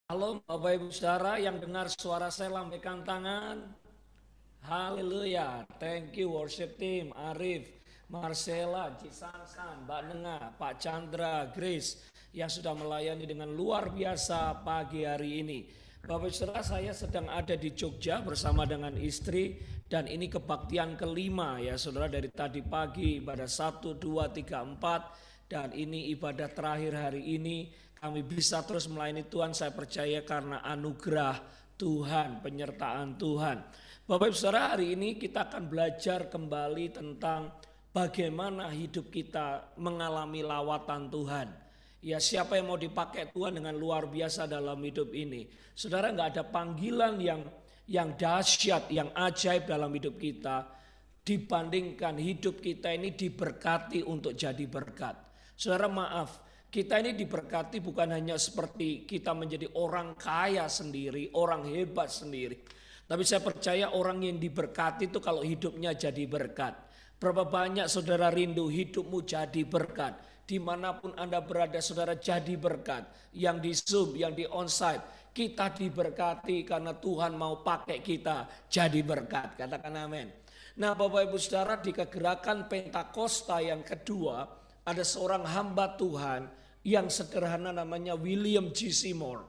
Halo Bapak Ibu Saudara yang dengar suara saya lambaikan tangan. Haleluya. Thank you worship team, Arif, Marcella, Cisansan, Mbak Nenga, Pak Chandra, Grace yang sudah melayani dengan luar biasa pagi hari ini. Bapak Ibu Saudara, saya sedang ada di Jogja bersama dengan istri dan ini kebaktian kelima ya Saudara, dari tadi pagi ibadah 1, 2, 3, 4 dan ini ibadah terakhir hari ini. Kami bisa terus melayani Tuhan, saya percaya karena anugerah Tuhan, penyertaan Tuhan. Bapak Ibu Saudara, hari ini kita akan belajar kembali tentang bagaimana hidup kita mengalami lawatan Tuhan. Ya, siapa yang mau dipakai Tuhan dengan luar biasa dalam hidup ini. Saudara, nggak ada panggilan yang dahsyat, yang ajaib dalam hidup kita dibandingkan hidup kita ini diberkati untuk jadi berkat. Saudara, maaf, kita ini diberkati bukan hanya seperti kita menjadi orang kaya sendiri, orang hebat sendiri. Tapi saya percaya orang yang diberkati itu kalau hidupnya jadi berkat. Berapa banyak saudara rindu hidupmu jadi berkat. Dimanapun Anda berada saudara jadi berkat. Yang di Zoom, yang di onsite. Kita diberkati karena Tuhan mau pakai kita jadi berkat. Katakan amin. Nah Bapak Ibu Saudara, di kegerakan Pentakosta yang kedua ada seorang hamba Tuhan yang sederhana namanya William G. Seymour.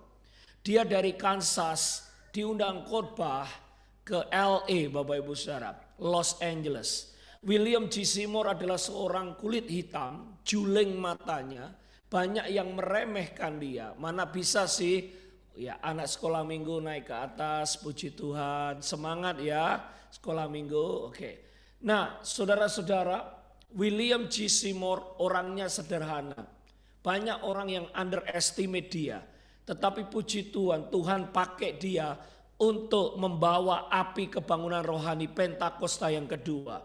Dia dari Kansas diundang khotbah ke LA Bapak Ibu Saudara, Los Angeles. William G. Seymour adalah seorang kulit hitam, juling matanya, banyak yang meremehkan dia. Mana bisa sih ya anak sekolah minggu naik ke atas, puji Tuhan, semangat ya sekolah minggu. Oke. Nah, saudara-saudara, William G. Seymour orangnya sederhana. Banyak orang yang underestimate dia. Tetapi puji Tuhan, Tuhan pakai dia untuk membawa api kebangunan rohani Pentakosta yang kedua.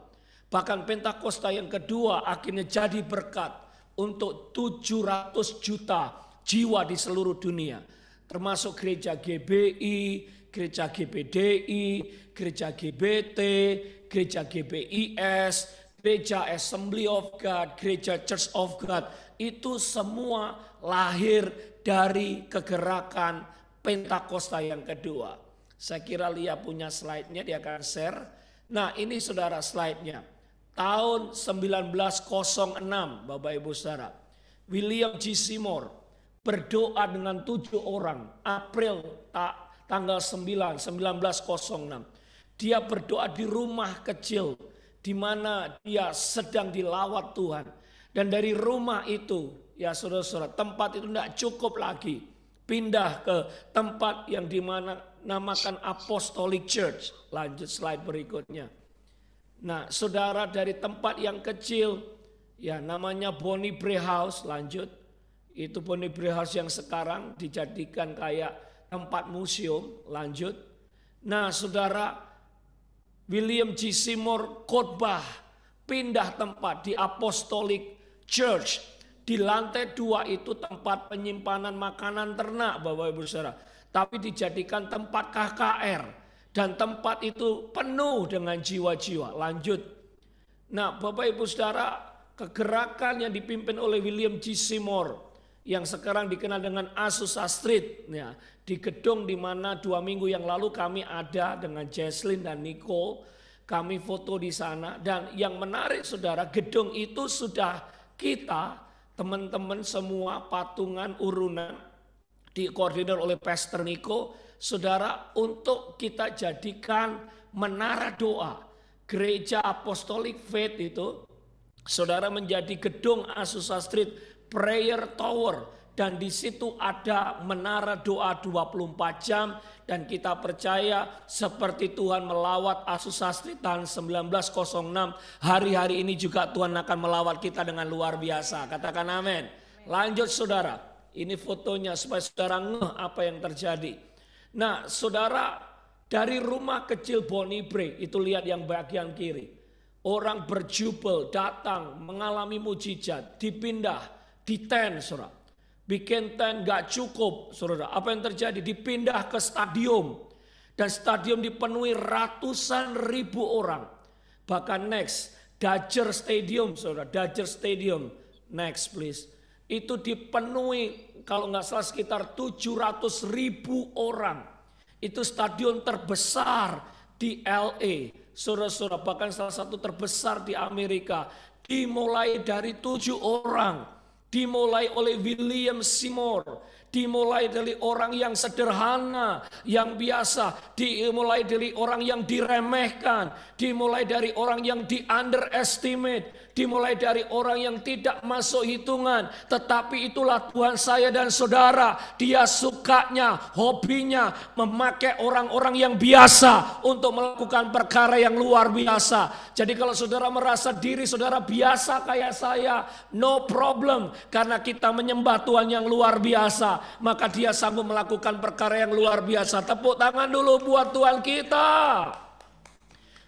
Bahkan Pentakosta yang kedua akhirnya jadi berkat untuk 700 juta jiwa di seluruh dunia. Termasuk gereja GBI, gereja GBDI, gereja GBT, gereja GBIS, gereja Assembly of God, gereja Church of God. Itu semua lahir dari kegerakan Pentakosta yang kedua. Saya kira Lia punya slide-nya, dia akan share. Nah ini saudara slide-nya. Tahun 1906 Bapak Ibu Saudara. William G. Seymour berdoa dengan 7 orang. April tanggal 9, 1906. Dia berdoa di rumah kecil di mana dia sedang dilawat Tuhan. Dan dari rumah itu, ya saudara-saudara, tempat itu tidak cukup lagi. Pindah ke tempat yang dimana namakan Apostolic Church. Lanjut slide berikutnya. Nah saudara, dari tempat yang kecil, ya namanya Bonnie Brae House, lanjut. Itu Bonnie Brae House yang sekarang dijadikan kayak tempat museum, lanjut. Nah saudara, William G. Seymour khotbah pindah tempat di Apostolic Church. Di lantai 2 itu tempat penyimpanan makanan ternak Bapak Ibu Saudara. Tapi dijadikan tempat KKR. Dan tempat itu penuh dengan jiwa-jiwa. Lanjut. Nah Bapak Ibu Saudara, kegerakan yang dipimpin oleh William G. Seymour yang sekarang dikenal dengan Azusa Street, ya, di gedung di mana 2 minggu yang lalu kami ada dengan Jesslyn dan Nicole. Kami foto di sana. Dan yang menarik saudara, gedung itu sudah kita teman-teman semua patungan urunan dikoordinir oleh Pastor Nico, saudara, untuk kita jadikan menara doa. Gereja Apostolic Faith itu saudara menjadi gedung Azusa Street Prayer Tower, dan di situ ada menara doa 24 jam. Dan kita percaya seperti Tuhan melawat Azusa Street tahun 1906, hari-hari ini juga Tuhan akan melawat kita dengan luar biasa. Katakan amin. Lanjut saudara, ini fotonya supaya saudara ngeh apa yang terjadi. Nah saudara, dari rumah kecil Bonnie Brae, itu lihat yang bagian kiri. Orang berjubel datang mengalami mujizat, dipindah di tent saudara. Bikin tent gak cukup saudara. Apa yang terjadi? Dipindah ke stadium. Dan stadium dipenuhi ratusan ribu orang. Bahkan next, Dodger Stadium saudara. Dodger Stadium. Next please. itu dipenuhi kalau nggak salah sekitar 700.000 orang. Itu stadion terbesar di LA. Saudara-saudara, bahkan salah satu terbesar di Amerika. Dimulai dari 7 orang. Dimulai oleh William Seymour. Dimulai dari orang yang sederhana, yang biasa. Dimulai dari orang yang diremehkan. Dimulai dari orang yang di underestimate. Dimulai dari orang yang tidak masuk hitungan. Tetapi itulah Tuhan saya dan saudara. Dia sukanya, hobinya memakai orang-orang yang biasa untuk melakukan perkara yang luar biasa. Jadi kalau saudara merasa diri saudara biasa kayak saya, no problem. Karena kita menyembah Tuhan yang luar biasa, maka dia sanggup melakukan perkara yang luar biasa. Tepuk tangan dulu buat Tuhan kita.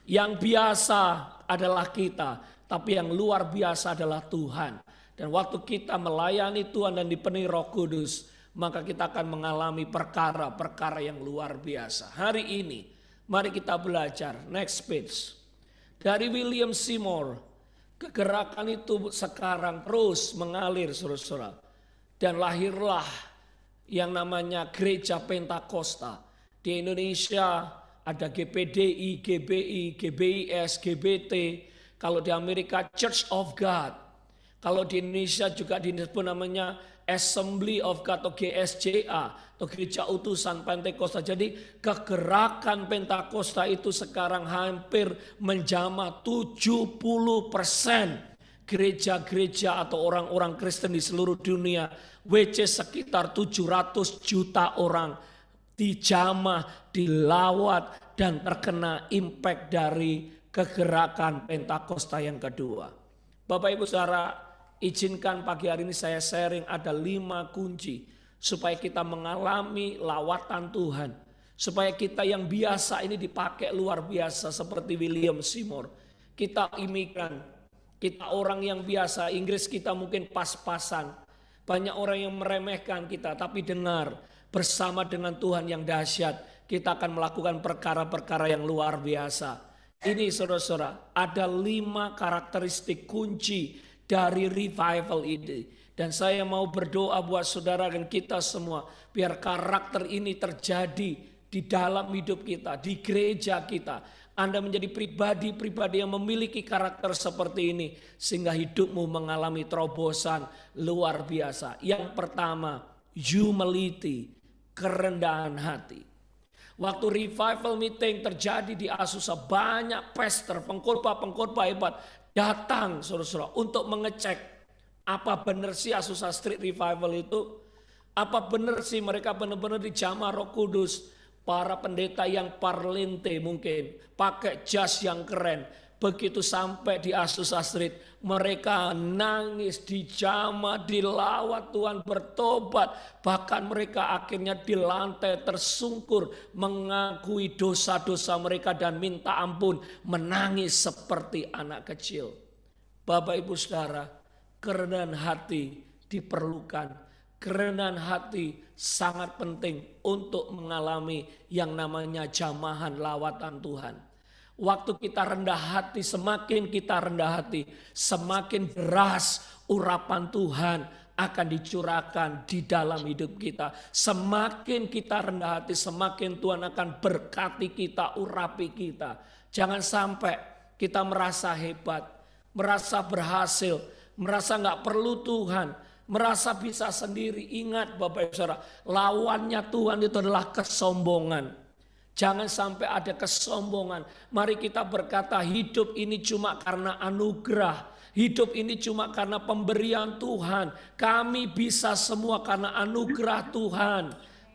Yang biasa adalah kita, tapi yang luar biasa adalah Tuhan. Dan waktu kita melayani Tuhan dan dipenuhi Roh Kudus, maka kita akan mengalami perkara-perkara yang luar biasa. Hari ini, mari kita belajar. Next page. Dari William Seymour, kegerakan itu sekarang terus mengalir, saudara-saudara. Dan lahirlah yang namanya Gereja Pentakosta. Di Indonesia ada GPDI, GBI, GBIS, GBT. Kalau di Amerika Church of God. Kalau di Indonesia juga disebut namanya Assembly of God atau GSJA atau Gereja Utusan Pentakosta. Jadi kegerakan Pentakosta itu sekarang hampir menjamah 70% gereja-gereja atau orang-orang Kristen di seluruh dunia, which is sekitar 700 juta orang dijamah, dilawat dan terkena impact dari kegerakan Pentakosta yang kedua. Bapak Ibu Saudara, izinkan pagi hari ini saya sharing ada 5 kunci supaya kita mengalami lawatan Tuhan. Supaya kita yang biasa ini dipakai luar biasa seperti William Seymour. Kita imigran, kita orang yang biasa, Inggris kita mungkin pas-pasan. Banyak orang yang meremehkan kita, tapi dengar, bersama dengan Tuhan yang dahsyat, kita akan melakukan perkara-perkara yang luar biasa. Ini saudara-saudara, ada 5 karakteristik kunci dari revival ini. Dan saya mau berdoa buat saudara dan kita semua, biar karakter ini terjadi di dalam hidup kita, di gereja kita. Anda menjadi pribadi-pribadi yang memiliki karakter seperti ini, sehingga hidupmu mengalami terobosan luar biasa. Yang pertama, humility, kerendahan hati. Waktu revival meeting terjadi di Azusa, banyak pastor, pengkhotbah hebat datang saudara-saudara untuk mengecek apa benar sih Azusa Street Revival itu, apa benar sih mereka benar-benar dijamah Roh Kudus. Para pendeta yang parlente mungkin pakai jas yang keren. Begitu sampai di Azusa Street, mereka nangis, dijamah, dilawat Tuhan, bertobat. Bahkan mereka akhirnya di lantai tersungkur, mengakui dosa-dosa mereka dan minta ampun, menangis seperti anak kecil. Bapak Ibu Saudara, kerendahan hati diperlukan. Kerendahan hati sangat penting untuk mengalami yang namanya jamahan lawatan Tuhan. Waktu kita rendah hati, semakin kita rendah hati, semakin deras urapan Tuhan akan dicurahkan di dalam hidup kita. Semakin kita rendah hati, semakin Tuhan akan berkati kita, urapi kita. Jangan sampai kita merasa hebat, merasa berhasil, merasa gak perlu Tuhan, merasa bisa sendiri. Ingat Bapak Ibu Saudara, lawannya Tuhan itu adalah kesombongan. Jangan sampai ada kesombongan. Mari kita berkata hidup ini cuma karena anugerah. Hidup ini cuma karena pemberian Tuhan. Kami bisa semua karena anugerah Tuhan.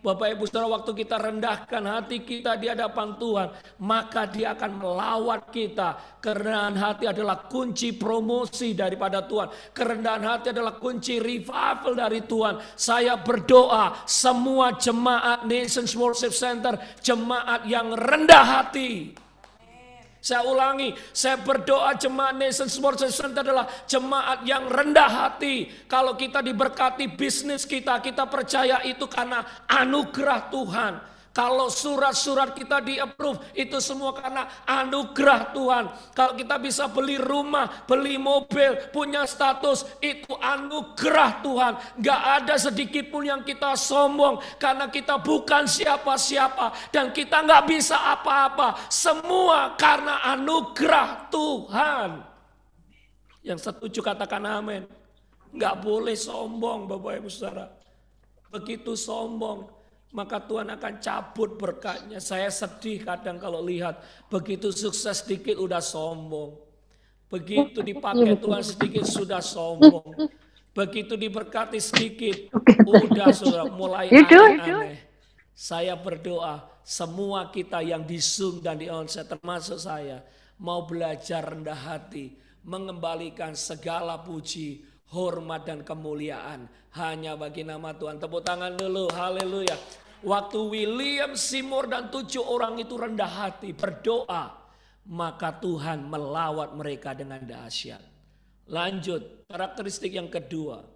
Bapak Ibu Saudara, waktu kita rendahkan hati kita di hadapan Tuhan, maka Dia akan melawat kita. Kerendahan hati adalah kunci promosi daripada Tuhan. Kerendahan hati adalah kunci revival dari Tuhan. Saya berdoa semua jemaat Nations Worship Center, jemaat yang rendah hati. Saya ulangi, saya berdoa jemaat Nations Worship Center adalah jemaat yang rendah hati. Kalau kita diberkati bisnis kita, kita percaya itu karena anugerah Tuhan. Kalau surat-surat kita di-approve, itu semua karena anugerah Tuhan. Kalau kita bisa beli rumah, beli mobil, punya status, itu anugerah Tuhan. Gak ada sedikit pun yang kita sombong, karena kita bukan siapa-siapa. Dan kita gak bisa apa-apa. Semua karena anugerah Tuhan. Yang setuju katakan amin. Gak boleh sombong Bapak Ibu Saudara. Begitu sombong, maka Tuhan akan cabut berkatnya. Saya sedih kadang kalau lihat begitu sukses sedikit udah sombong. Begitu dipakai Tuhan sedikit sudah sombong. Begitu diberkati sedikit udah sudah mulai aneh-aneh. Saya berdoa semua kita yang di Zoom dan di onsite termasuk saya mau belajar rendah hati, mengembalikan segala puji, hormat dan kemuliaan hanya bagi nama Tuhan. Tepuk tangan dulu, haleluya. Waktu William Seymour dan 7 orang itu rendah hati berdoa, maka Tuhan melawat mereka dengan dahsyat. Lanjut, karakteristik yang kedua.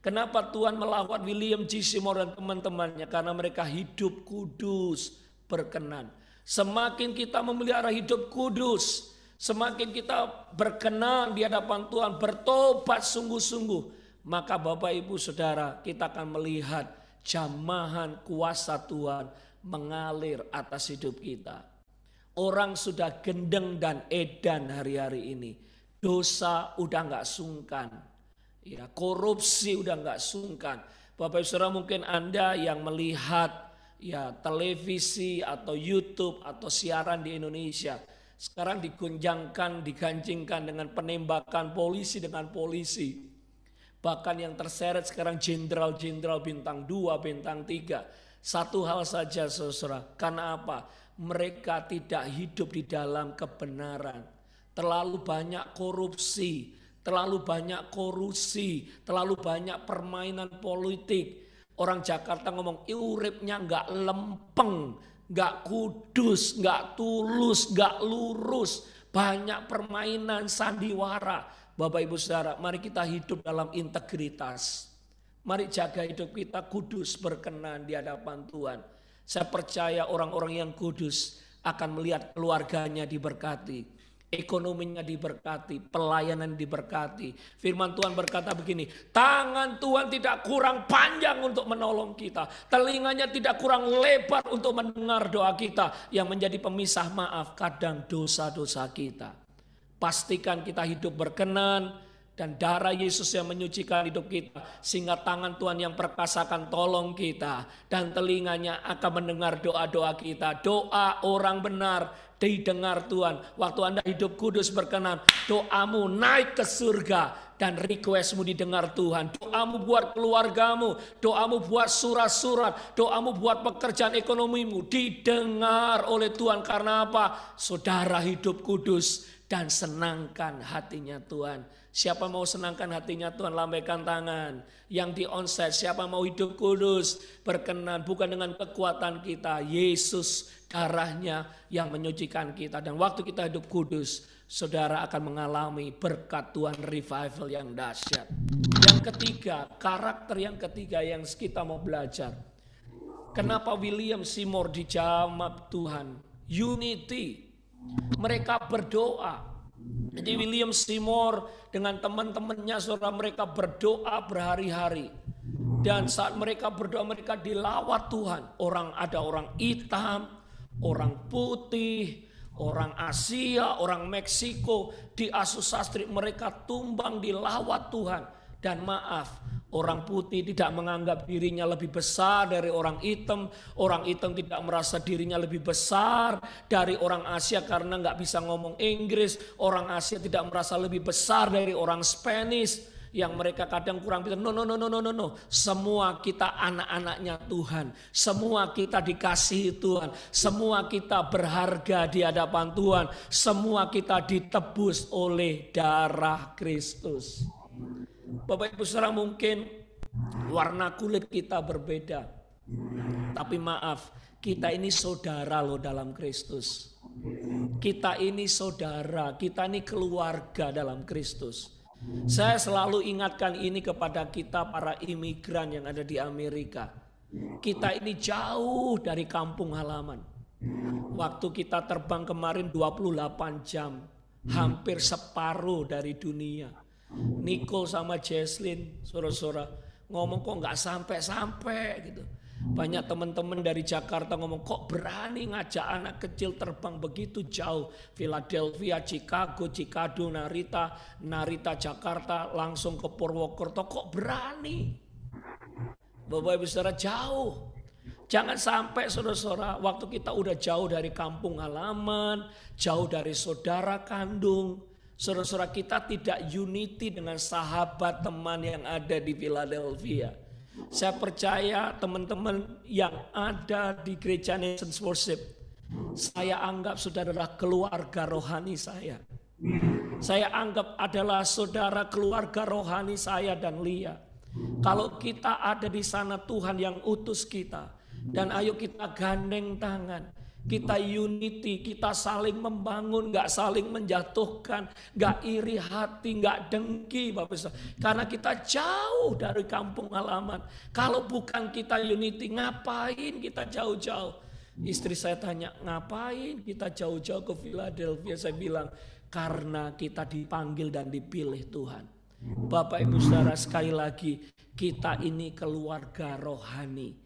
Kenapa Tuhan melawat William G. Seymour dan teman-temannya? Karena mereka hidup kudus, berkenan. Semakin kita memelihara hidup kudus, semakin kita berkenan di hadapan Tuhan, bertobat sungguh-sungguh, maka Bapak Ibu Saudara, kita akan melihat jamahan kuasa Tuhan mengalir atas hidup kita. Orang sudah gendeng dan edan hari-hari ini. Dosa udah gak sungkan. Ya, korupsi udah gak sungkan. Bapak Ibu Saudara, mungkin Anda yang melihat ya televisi atau YouTube atau siaran di Indonesia, sekarang diganjingkan dengan penembakan polisi dengan polisi. Bahkan yang terseret sekarang jenderal-jenderal bintang 2, bintang 3. Satu hal saja saudara, karena apa? Mereka tidak hidup di dalam kebenaran. Terlalu banyak korupsi, terlalu banyak kolusi, terlalu banyak permainan politik. Orang Jakarta ngomong uripnya gak lempeng, gak kudus, gak tulus, gak lurus. Banyak permainan sandiwara. Bapak Ibu Saudara, mari kita hidup dalam integritas. Mari jaga hidup kita kudus, berkenan di hadapan Tuhan. Saya percaya orang-orang yang kudus akan melihat keluarganya diberkati, ekonominya diberkati, pelayanan diberkati. Firman Tuhan berkata begini, tangan Tuhan tidak kurang panjang untuk menolong kita. Telinganya tidak kurang lebar untuk mendengar doa kita yang menjadi pemisah maaf kadang dosa-dosa kita. Pastikan kita hidup berkenan dan darah Yesus yang menyucikan hidup kita. Sehingga tangan Tuhan yang perkasa akan tolong kita. Dan telinganya akan mendengar doa-doa kita. Doa orang benar didengar Tuhan. Waktu Anda hidup kudus berkenan, doamu naik ke surga. Dan requestmu didengar Tuhan. Doamu buat keluargamu, doamu buat surat-surat, doamu buat pekerjaan ekonomimu didengar oleh Tuhan. Karena apa? Saudara hidup kudus dan senangkan hatinya Tuhan. Siapa mau senangkan hatinya Tuhan, lambaikan tangan. Yang di onsite, siapa mau hidup kudus, berkenan, bukan dengan kekuatan kita. Yesus darahnya yang menyucikan kita. Dan waktu kita hidup kudus, saudara akan mengalami berkat Tuhan revival yang dahsyat. Yang ketiga, karakter yang ketiga yang kita mau belajar. Kenapa William Seymour dijamah Tuhan? Unity. Mereka berdoa. Jadi William Seymour dengan teman-temannya, saudara, mereka berdoa berhari-hari. Dan saat mereka berdoa, mereka dilawat Tuhan. Ada orang hitam, orang putih, orang Asia, orang Meksiko, di Asusastri mereka tumbang dilawat Tuhan. Dan maaf, orang putih tidak menganggap dirinya lebih besar dari orang hitam tidak merasa dirinya lebih besar dari orang Asia karena nggak bisa ngomong Inggris. Orang Asia tidak merasa lebih besar dari orang Spanish yang mereka kadang kurang pintar. No. Semua kita anak-anaknya Tuhan. Semua kita dikasihi Tuhan. Semua kita berharga di hadapan Tuhan. Semua kita ditebus oleh darah Kristus. Bapak Ibu Saudara, mungkin warna kulit kita berbeda. Tapi maaf, kita ini saudara loh dalam Kristus. Kita ini saudara, kita ini keluarga dalam Kristus. Saya selalu ingatkan ini kepada kita para imigran yang ada di Amerika. Kita ini jauh dari kampung halaman. Waktu kita terbang kemarin 28 jam, hampir separuh dari dunia. Nicole sama Jesslyn, saudara-saudara, ngomong kok nggak sampai-sampai gitu. Banyak teman-teman dari Jakarta ngomong kok berani ngajak anak kecil terbang begitu jauh. Philadelphia, Chicago, Narita, Jakarta, langsung ke Purwokerto, kok berani. Bapak Ibu Saudara, jauh. Jangan sampai saudara-saudara waktu kita udah jauh dari kampung halaman, jauh dari saudara kandung, saudara-saudara kita tidak unity dengan sahabat teman yang ada di Philadelphia. Saya percaya teman-teman yang ada di gereja Nations Worship, saya anggap saudara adalah keluarga rohani saya. Saya anggap adalah saudara keluarga rohani saya dan Lia. Kalau kita ada di sana, Tuhan yang utus kita. Dan ayo kita gandeng tangan, kita unity, kita saling membangun, gak saling menjatuhkan, gak iri hati, gak dengki Bapak Saudara. Karena kita jauh dari kampung halaman. Kalau bukan kita unity, ngapain kita jauh-jauh? Istri saya tanya, ngapain kita jauh-jauh ke Philadelphia? Saya bilang, karena kita dipanggil dan dipilih Tuhan. Bapak Ibu Saudara, sekali lagi, kita ini keluarga rohani.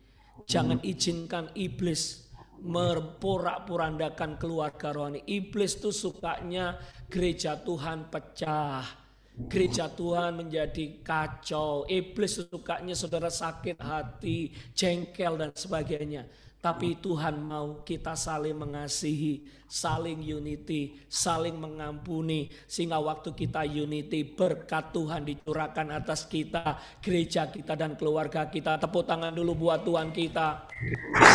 Jangan izinkan iblis memporak-porandakan keluarga rohani. Iblis tuh sukanya gereja Tuhan pecah, gereja Tuhan menjadi kacau. Iblis sukanya saudara sakit hati, jengkel dan sebagainya. Tapi Tuhan mau kita saling mengasihi, saling unity, saling mengampuni. Sehingga waktu kita unity, berkat Tuhan dicurahkan atas kita, gereja kita dan keluarga kita. Tepuk tangan dulu buat Tuhan kita.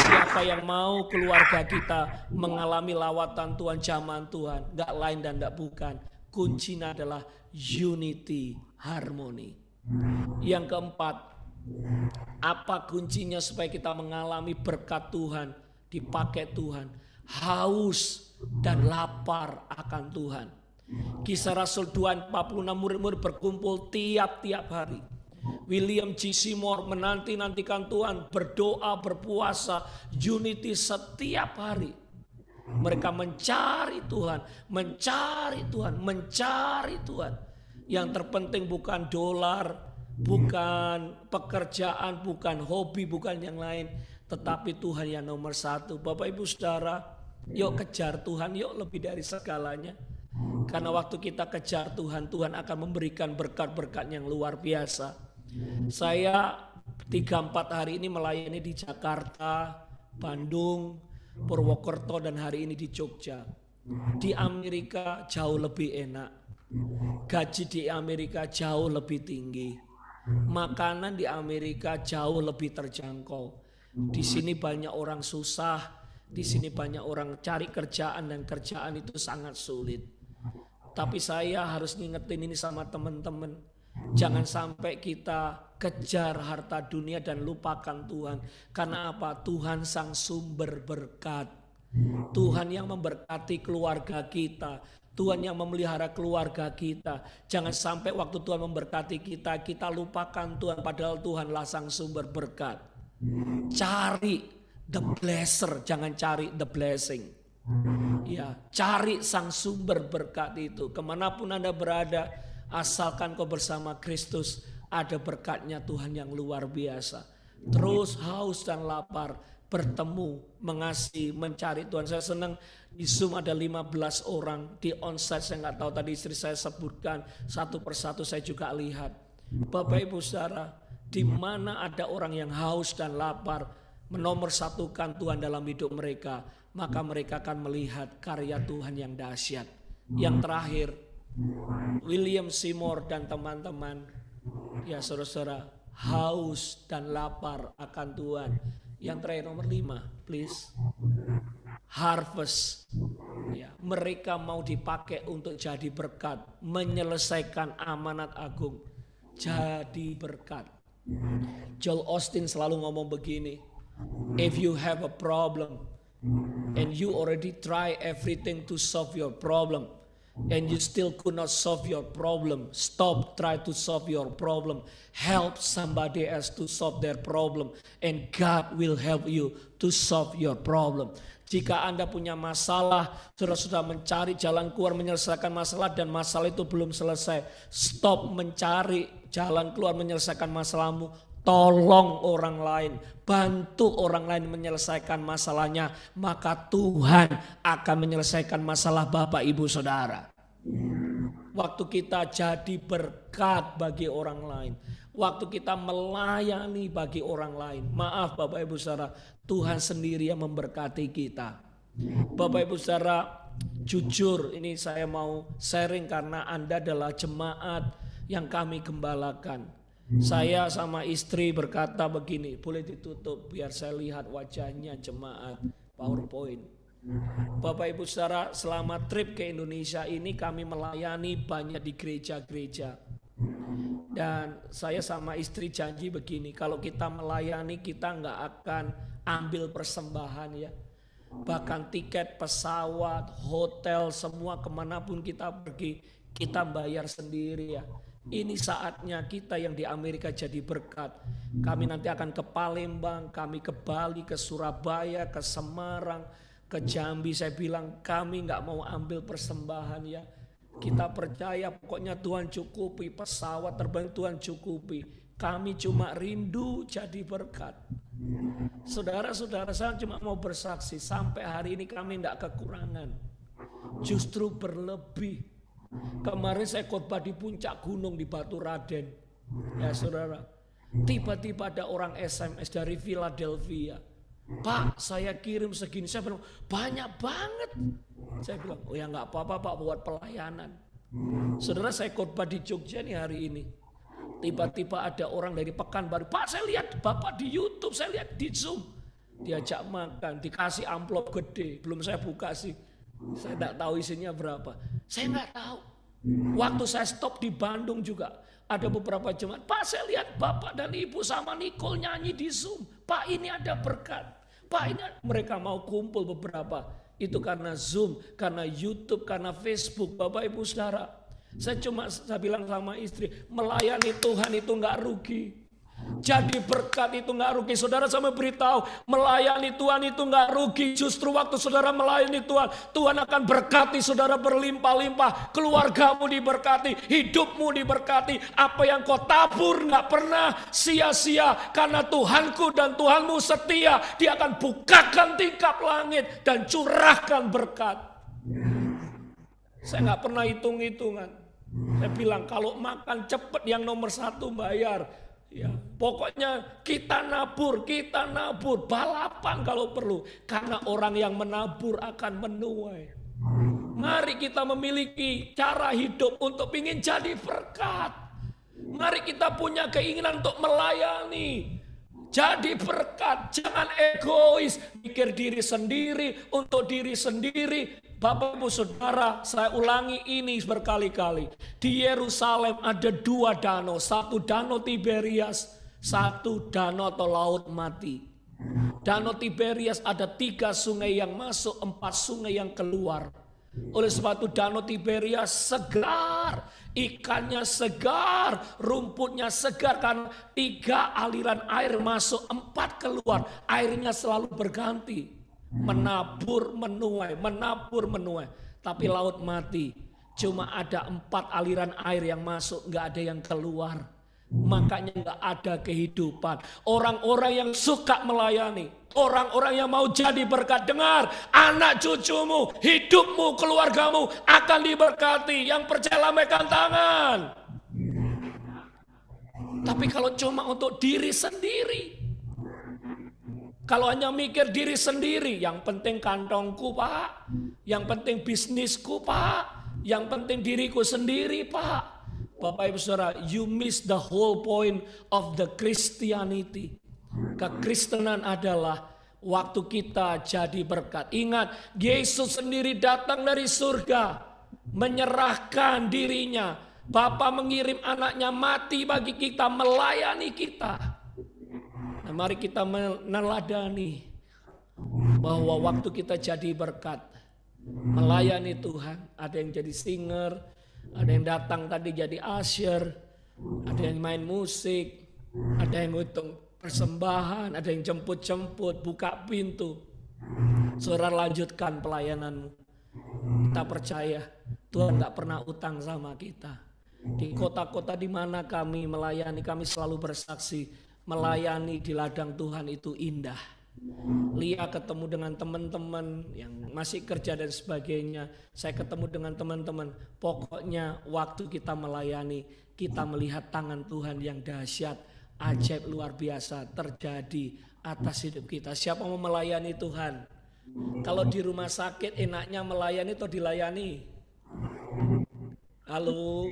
Siapa yang mau keluarga kita mengalami lawatan Tuhan, zaman Tuhan, gak lain dan gak bukan. Kuncinya adalah unity, harmoni. Yang keempat, apa kuncinya supaya kita mengalami berkat Tuhan, dipakai Tuhan? Haus dan lapar akan Tuhan. Kisah Rasul 2:46, murid-murid berkumpul tiap-tiap hari. William G. Seymour menanti-nantikan Tuhan, berdoa, berpuasa, unity setiap hari. Mereka mencari Tuhan, mencari Tuhan, mencari Tuhan. Yang terpenting bukan dolar, bukan pekerjaan, bukan hobi, bukan yang lain, tetapi Tuhan yang nomor satu. Bapak Ibu Saudara, yuk kejar Tuhan, yuk lebih dari segalanya. Karena waktu kita kejar Tuhan, Tuhan akan memberikan berkat-berkat yang luar biasa. Saya 3-4 hari ini melayani di Jakarta, Bandung, Purwokerto, dan hari ini di Jogja. Di Amerika jauh lebih enak, gaji di Amerika jauh lebih tinggi. Makanan di Amerika jauh lebih terjangkau. Di sini banyak orang susah, di sini banyak orang cari kerjaan dan kerjaan itu sangat sulit. Tapi saya harus ngingetin ini sama teman-teman. Jangan sampai kita kejar harta dunia dan lupakan Tuhan. Karena apa? Tuhan sang sumber berkat. Tuhan yang memberkati keluarga kita. Tuhan yang memelihara keluarga kita. Jangan sampai waktu Tuhan memberkati kita, kita lupakan Tuhan, padahal Tuhanlah sang sumber berkat. Cari the blesser, jangan cari the blessing. Ya, cari sang sumber berkat itu. Kemanapun Anda berada, asalkan kau bersama Kristus, ada berkatnya Tuhan yang luar biasa. Terus haus dan lapar, bertemu, mengasihi, mencari Tuhan. Saya senang di Zoom ada 15 orang, di onsite saya nggak tahu tadi istri saya sebutkan, satu persatu saya juga lihat. Bapak Ibu Saudara, di mana ada orang yang haus dan lapar, menomorsatukan Tuhan dalam hidup mereka, maka mereka akan melihat karya Tuhan yang dahsyat. Yang terakhir, William Seymour dan teman-teman, ya saudara-saudara, haus dan lapar akan Tuhan. Yang terakhir nomor 5, please. Harvest. Ya, mereka mau dipakai untuk jadi berkat, menyelesaikan amanat agung, jadi berkat. Joel Osteen selalu ngomong begini, if you have a problem and you already try everything to solve your problem, and you still could not solve your problem, stop, try to solve your problem. Help somebody else to solve their problem, and God will help you to solve your problem. Jika Anda punya masalah, sudah mencari jalan keluar menyelesaikan masalah dan masalah itu belum selesai, stop mencari jalan keluar menyelesaikan masalahmu. Tolong orang lain, bantu orang lain menyelesaikan masalahnya, maka Tuhan akan menyelesaikan masalah Bapak Ibu Saudara. Waktu kita jadi berkat bagi orang lain, waktu kita melayani bagi orang lain, maaf Bapak Ibu Saudara, Tuhan sendiri yang memberkati kita. Bapak Ibu Saudara, jujur ini saya mau sharing karena Anda adalah jemaat yang kami gembalakan. Saya sama istri berkata begini, boleh ditutup biar saya lihat wajahnya jemaat PowerPoint. Bapak Ibu Saudara, selama trip ke Indonesia ini kami melayani banyak di gereja-gereja. Dan saya sama istri janji begini, kalau kita melayani kita nggak akan ambil persembahan ya. Bahkan tiket pesawat, hotel, semua kemanapun kita pergi, kita bayar sendiri ya. Ini saatnya kita yang di Amerika jadi berkat. Kami nanti akan ke Palembang, kami ke Bali, ke Surabaya, ke Semarang, ke Jambi. Saya bilang kami nggak mau ambil persembahan ya. Kita percaya pokoknya Tuhan cukupi, pesawat terbang Tuhan cukupi. Kami cuma rindu jadi berkat. Saudara-saudara, saya cuma mau bersaksi, sampai hari ini kami tidak kekurangan. Justru berlebih. Kemarin saya khotbah di puncak gunung di Batu Raden. Ya saudara, tiba-tiba ada orang SMS dari Philadelphia. Pak, saya kirim segini. Saya bilang, banyak banget. Saya bilang, oh ya nggak apa-apa Pak, buat pelayanan. Saudara, saya khotbah di Jogja nih hari ini. Tiba-tiba ada orang dari Pekanbaru. Pak, saya lihat Bapak di YouTube, saya lihat di Zoom. Diajak makan, dikasih amplop gede. Belum saya buka sih. Saya tidak tahu isinya berapa. Saya nggak tahu. Waktu saya stop di Bandung juga. Ada beberapa jemaat. Pak, saya lihat Bapak dan Ibu sama Nicole nyanyi di Zoom. Pak, ini ada berkat. Pak, ini mereka mau kumpul beberapa. Itu karena Zoom, karena YouTube, karena Facebook. Bapak Ibu Saudara. Saya bilang sama istri, melayani Tuhan itu nggak rugi. Jadi berkat itu nggak rugi. Saudara, saya beritahu, melayani Tuhan itu nggak rugi. Justru waktu saudara melayani Tuhan, Tuhan akan berkati saudara berlimpah-limpah. Keluargamu diberkati, hidupmu diberkati. Apa yang kau tabur nggak pernah sia-sia. Karena Tuhanku dan Tuhanmu setia. Dia akan bukakan tingkap langit dan curahkan berkat. Saya nggak pernah hitung-hitungan. Saya bilang kalau makan cepat yang nomor 1 bayar. Ya, pokoknya kita nabur, balapan kalau perlu. Karena orang yang menabur akan menuai. Mari kita memiliki cara hidup untuk ingin jadi berkat. Mari kita punya keinginan untuk melayani. Jadi berkat, jangan egois, mikir diri sendiri, untuk diri sendiri. Bapak Ibu Saudara, saya ulangi ini berkali-kali. Di Yerusalem ada 2 danau, satu danau Tiberias, satu danau atau laut mati. Danau Tiberias ada 3 sungai yang masuk, 4 sungai yang keluar. Oleh sebab itu danau Tiberias segar, ikannya segar, rumputnya segar karena 3 aliran air masuk, 4 keluar. Airnya selalu berganti. Menabur, menuai, menabur, menuai. Tapi laut mati. Cuma ada 4 aliran air yang masuk, nggak ada yang keluar. Makanya nggak ada kehidupan. Orang-orang yang suka melayani, orang-orang yang mau jadi berkat, dengar, anak cucumu, hidupmu, keluargamu akan diberkati. Yang percaya lambaikan tangan. Tapi kalau cuma untuk diri sendiri, kalau hanya mikir diri sendiri, yang penting kantongku Pak, yang penting bisnisku Pak, yang penting diriku sendiri Pak. Bapak Ibu Saudara, you miss the whole point of the Christianity. Kekristenan adalah waktu kita jadi berkat. Ingat, Yesus sendiri datang dari surga, menyerahkan dirinya. Bapa mengirim anaknya mati bagi kita, melayani kita. Nah, mari kita meneladani bahwa waktu kita jadi berkat, melayani Tuhan. Ada yang jadi singer, ada yang datang tadi jadi usher, ada yang main musik, ada yang ngitung persembahan, ada yang jemput-jemput, buka pintu. Saudara, lanjutkan pelayananmu. Kita percaya Tuhan gak pernah utang sama kita. Di kota-kota di mana kami melayani, kami selalu bersaksi, melayani di ladang Tuhan itu indah. Lia ketemu dengan teman-teman yang masih kerja dan sebagainya. Saya ketemu dengan teman-teman. Pokoknya waktu kita melayani, kita melihat tangan Tuhan yang dahsyat, ajaib luar biasa terjadi atas hidup kita. Siapa mau melayani Tuhan? Kalau di rumah sakit enaknya melayani atau dilayani? Halo?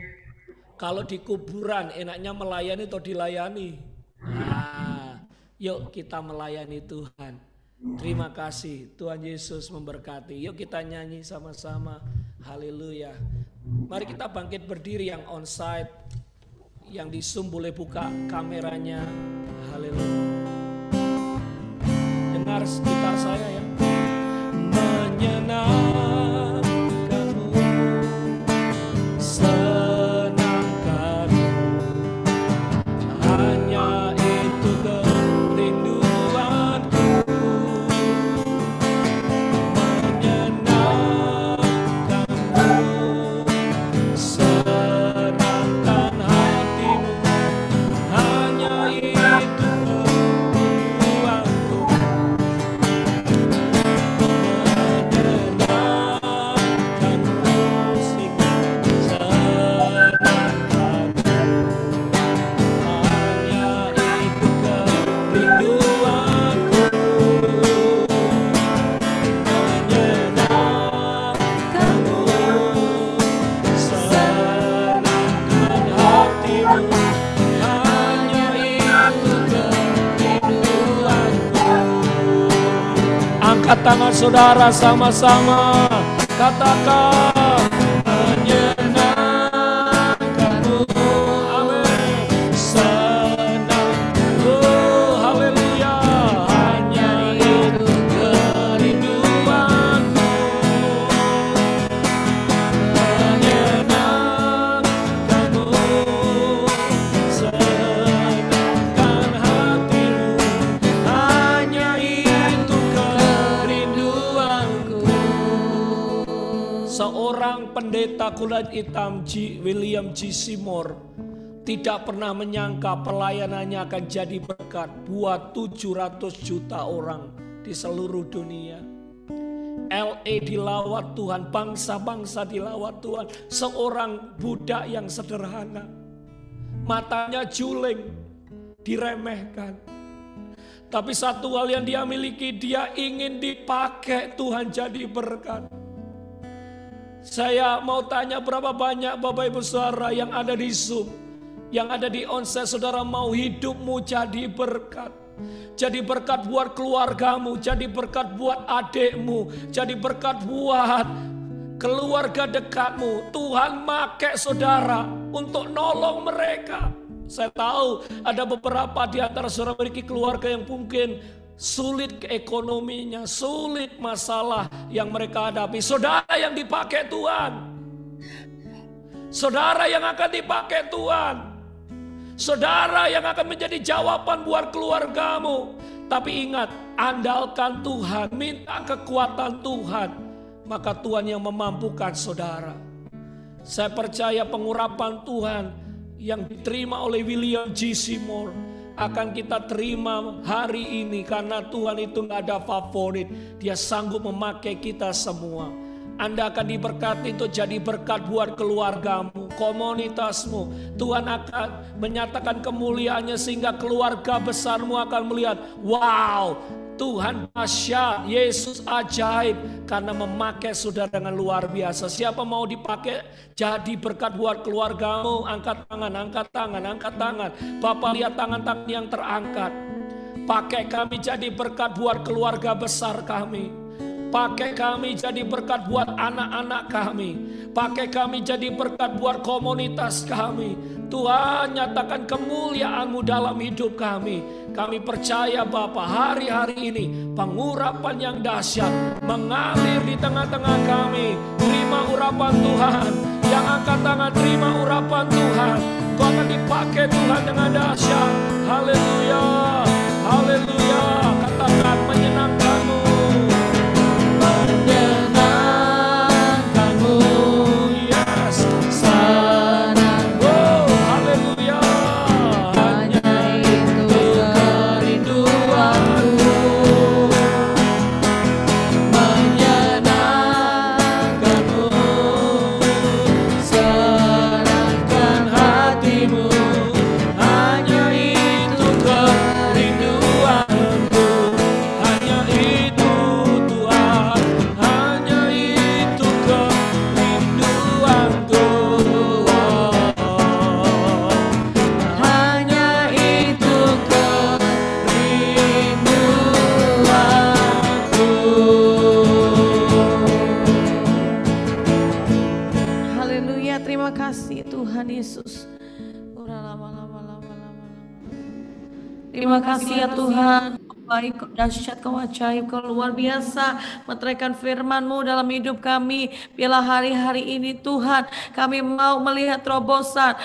Kalau di kuburan enaknya melayani atau dilayani? Yuk kita melayani Tuhan. Terima kasih, Tuhan Yesus memberkati. Yuk kita nyanyi sama-sama. Haleluya. Mari kita bangkit berdiri yang onsite. Yang di Zoom boleh buka kameranya. Haleluya. Dengar gitar saya ya. Menyenangkanmu, senangkanmu, hanya itu kerinduanku. Menyenangkanmu, senangkan hatimu, hanya itu kerinduanku. Angkat tangan saudara sama-sama, katakan menyenangkanmu, amin, senang, haleluya, hanya itu kerinduanku, menyenangkanmu, senangkan hatimu, hanya itu kerinduanku. Seorang pendeta kulit hitam William G. Seymour tidak pernah menyangka pelayanannya akan jadi berkat buat 700 juta orang di seluruh dunia. LA dilawat Tuhan, bangsa-bangsa dilawat Tuhan. Seorang budak yang sederhana, matanya juling, diremehkan. Tapi satu hal yang dia miliki, dia ingin dipakai Tuhan jadi berkat. Saya mau tanya berapa banyak Bapak Ibu Saudara yang ada di Zoom, yang ada di onsite, saudara mau hidupmu jadi berkat. Jadi berkat buat keluargamu, jadi berkat buat adikmu, jadi berkat buat keluarga dekatmu. Tuhan pakai saudara untuk nolong mereka. Saya tahu ada beberapa di antara saudara memiliki keluarga yang mungkin sulit ekonominya, sulit masalah yang mereka hadapi. Saudara yang dipakai Tuhan, saudara yang akan dipakai Tuhan, saudara yang akan menjadi jawaban buat keluargamu. Tapi ingat, andalkan Tuhan, minta kekuatan Tuhan, maka Tuhan yang memampukan saudara. Saya percaya pengurapan Tuhan yang diterima oleh William G. Seymour akan kita terima hari ini, karena Tuhan itu gak ada favorit. Dia sanggup memakai kita semua. Anda akan diberkati untuk jadi berkat buat keluargamu, komunitasmu. Tuhan akan menyatakan kemuliaannya sehingga keluarga besarmu akan melihat, wow, Tuhan dahsyat, Yesus ajaib, karena memakai saudara dengan luar biasa. Siapa mau dipakai jadi berkat buat keluargamu? Angkat tangan, angkat tangan, angkat tangan. Bapak lihat tangan-tangan yang terangkat. Pakai kami jadi berkat buat keluarga besar kami. Pakai kami jadi berkat buat anak-anak kami. Pakai kami jadi berkat buat komunitas kami. Tuhan, nyatakan kemuliaan-Mu dalam hidup kami. Kami percaya Bapa, hari-hari ini pengurapan yang dahsyat mengalir di tengah-tengah kami. Terima urapan Tuhan. Yang angkat tangan, terima urapan Tuhan. Kau akan dipakai Tuhan dengan dahsyat. Haleluya, haleluya. Katakan menyenangkanmu. Menyenangkanmu, Yes. senang, Oh, haleluya. hanya itu kerinduanku. Menyenangkanmu, senangkan hatimu, hanya itu kerinduanku. Hanya itu Tuhan, hanya itu kerinduanku. Hanya itu kerinduanku. Haleluya, terima kasih Tuhan Yesus. Terima kasih ya Tuhan. Baik, kau dahsyat, kau ajaib, kau luar biasa meteraikan firman-Mu dalam hidup kami. Biarlah hari-hari ini Tuhan kami mau melihat terobosan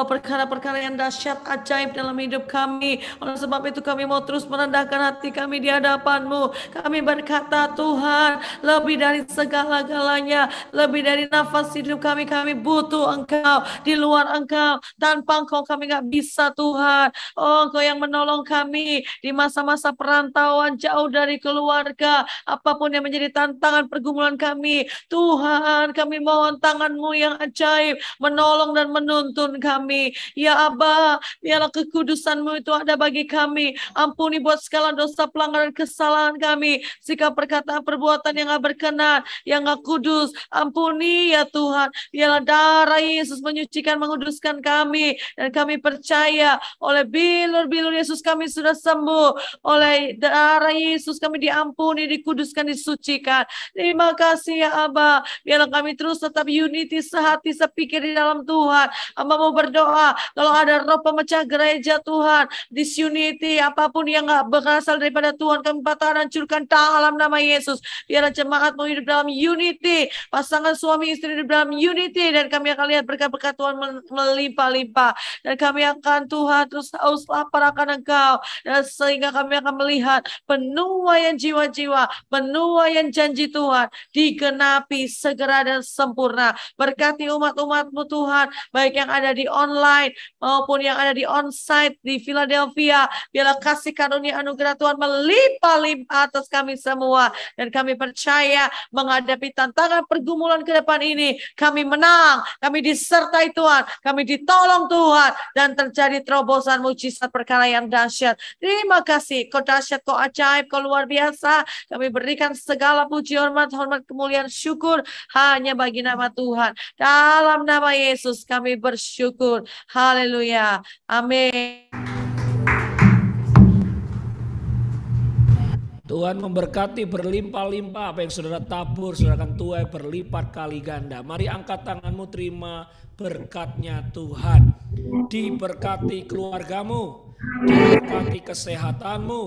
perkara-perkara yang dahsyat ajaib dalam hidup kami. Oleh sebab itu kami mau terus merendahkan hati kami di hadapan-Mu. Kami berkata Tuhan, lebih dari segala-galanya, lebih dari nafas hidup kami butuh Engkau. Di luar Engkau, tanpa Engkau kami gak bisa Tuhan. Oh, Engkau yang menolong kami di masa-masa perantauan jauh dari keluarga, apapun yang menjadi tantangan pergumulan kami, Tuhan kami mohon tangan-Mu yang ajaib menolong dan menuntun kami. Ya Aba, biarlah kekudusan-Mu itu ada bagi kami. Ampuni buat segala dosa, pelanggaran, kesalahan kami, sikap, perkataan, perbuatan yang gak berkenan, yang gak kudus. Ampuni ya Tuhan, biarlah darah Yesus menyucikan, menguduskan kami, dan kami percaya oleh bilur-bilur Yesus kami sudah sembuh. Oleh darah Yesus kami diampuni, dikuduskan, disucikan. Terima kasih ya Aba. Biarlah kami terus tetap unity, sehati, sepikir di dalam Tuhan. Amba mau berdoa, kalau ada roh pemecah gereja Tuhan, disunity, apapun yang gak berasal daripada Tuhan, kami patahkan, hancurkan dalam nama Yesus. Biarlah jemaat-Mu hidup dalam unity, pasangan suami istri hidup dalam unity, dan kami akan lihat berkat-berkat Tuhan melimpah-limpah. Dan kami akan Tuhan terus haus lapar akan Engkau, dan sehingga kami akan melihat penuaian jiwa-jiwa, penuaian janji Tuhan digenapi segera dan sempurna. Berkati umat-umat-Mu Tuhan, baik yang ada di online maupun yang ada di onsite di Philadelphia. Biarlah kasih karunia anugerah Tuhan melimpah-limpah atas kami semua, dan kami percaya menghadapi tantangan pergumulan ke depan ini kami menang, kami disertai Tuhan, kami ditolong Tuhan, dan terjadi terobosan mujizat perkara yang dahsyat. Terima kasih, Kau dahsyat, Kau ajaib, Kau luar biasa. Kami berikan segala puji, hormat, kemuliaan, syukur hanya bagi nama Tuhan. Dalam nama Yesus kami bersyukur. Haleluya. Amin. Tuhan memberkati berlimpah-limpah. Apa yang saudara tabur, saudara akan tuai berlipat kali ganda. Mari angkat tanganmu, terima berkatnya Tuhan. Diberkati keluargamu, diberkati kesehatanmu,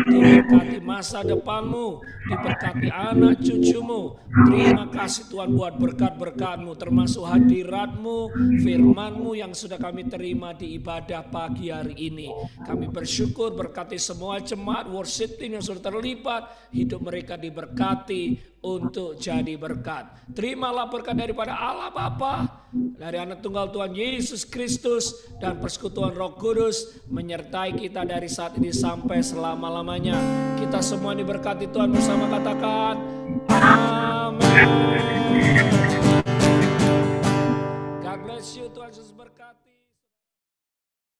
diberkati masa depanmu, diberkati anak cucumu. Terima kasih Tuhan buat berkat-berkat-Mu, termasuk hadirat-Mu, firman-Mu yang sudah kami terima di ibadah pagi hari ini. Kami bersyukur, berkati semua jemaat worship team yang sudah terlibat, hidup mereka diberkati untuk jadi berkat. Terimalah berkat daripada Allah Bapa, dari anak tunggal Tuhan Yesus Kristus, dan persekutuan Roh Kudus menyertai kita dari saat ini sampai selama-lamanya. Kita semua diberkati Tuhan bersama, katakan amin. God bless you, Tuhan Yesus berkati.